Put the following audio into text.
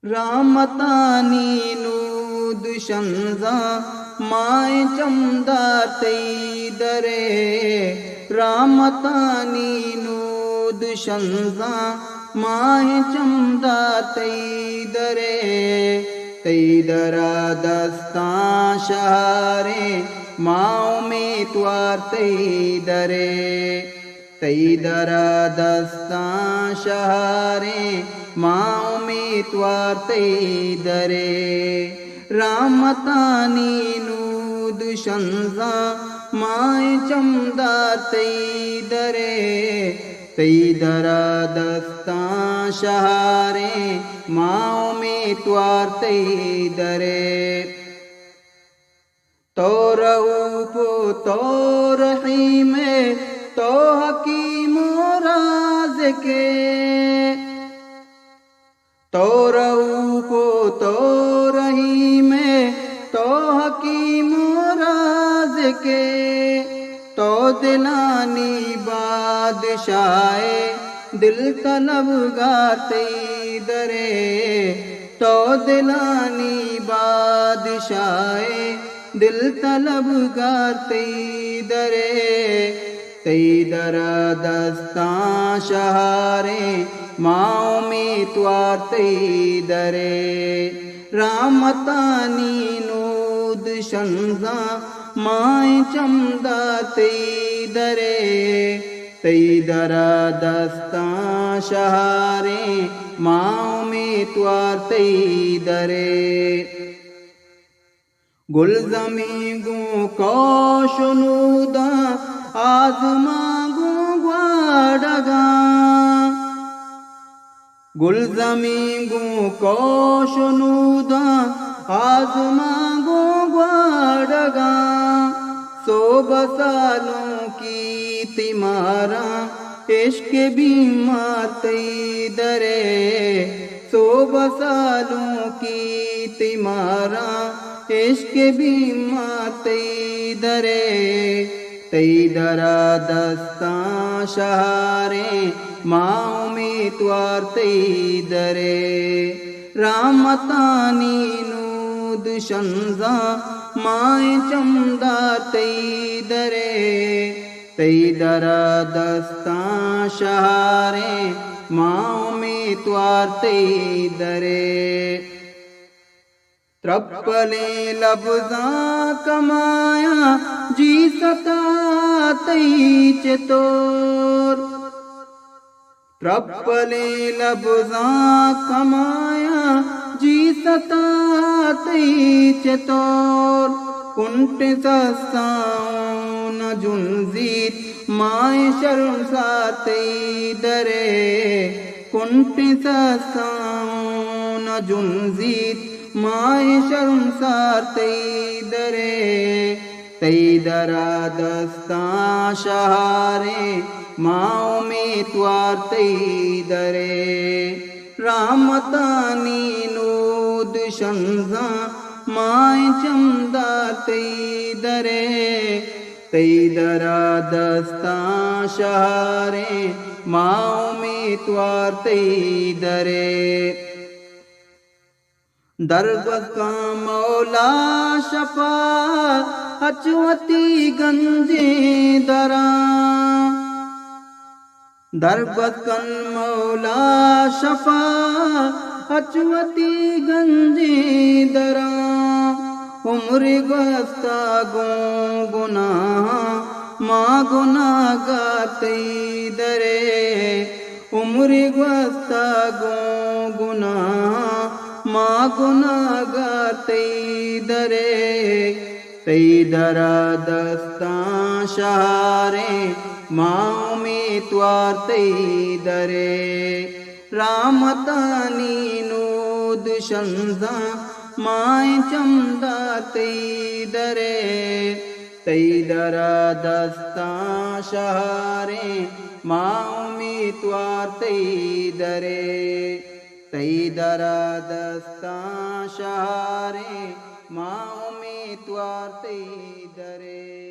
रामतानी दुशंजा my चमदाते दरे रामतानी दुशंजा my चमदाते दरे तैदरा दस्ता शहारे माओ में त्वारते दरे तैदरा दस्ता शहारे माओ में त्वारते दरे रामतानी दुशंजा माय चमदाते दरे तैदरा दस्ता शहारे माओ में त्वारते दरे तो रऊपो तो रहीम तो हकीम राज के तो रऊपो तो रहीम तो हकीम राज के तो दिलानी बादशाहे दिल तलब गाते दरे तो दिलानी बादशाहे दिल तलब गाते दरे तैदरा दस्ता शहारे माओ में त्वारते दरे रामतानी दुशंजा माय चमदाते दरे तैदरा दस्ता शहारे माओ में त्वारते दरे गुलजमी गु कौशनुदा आजमा गु ग्वाडगा गुलजमी गु कौशनुदा आजमा गु ग्वाडगा सो बसालों की तिमारा इश्क बीमार दरे सो बसालों की तिमारा इश्क बीमार दरे तैदरा दस्ता शहारे माओ में त्वारते दरे रामतानी दुशंजा माय चमदाते दरे तैदरा दस्ता शहारे माओ में त्वारते दरे त्रप्पले लफ्जा कमाया जी सताते चतोर त्रप्पले लफ्जा कमाया जी सताते चतोर कुंट सस्ताओं न जुंजीत माय शर्म साते दरे कुंट सस्ताओं न जुंजीत माय शर्म साते दरे तैदरा दस्ता शहारे माओ में त्वारते दरे रामतानी दुशंजा माय चमदाते दरे तैदरा दस्ता शहारे माओ में त्वारते दरे दरगद का मौला शफा अचवती गंजे दरा दरगद कन मौला शफा अचवती गंजे दरा उम्र गस्ता गुनाह माँ गुनाह गाते दरे उम्र गस्ता गुनाह माँ गुनाह गाते दरे तैदरा दस्ता शहारे माओ में त्वारते दरे रामतानी दुशंजा माय चमदाते दरे तैदरा दस्ता शहारे माओ में त्वारते दरे तैदरा दस्ता शहारे माओ में त्वारते दरे।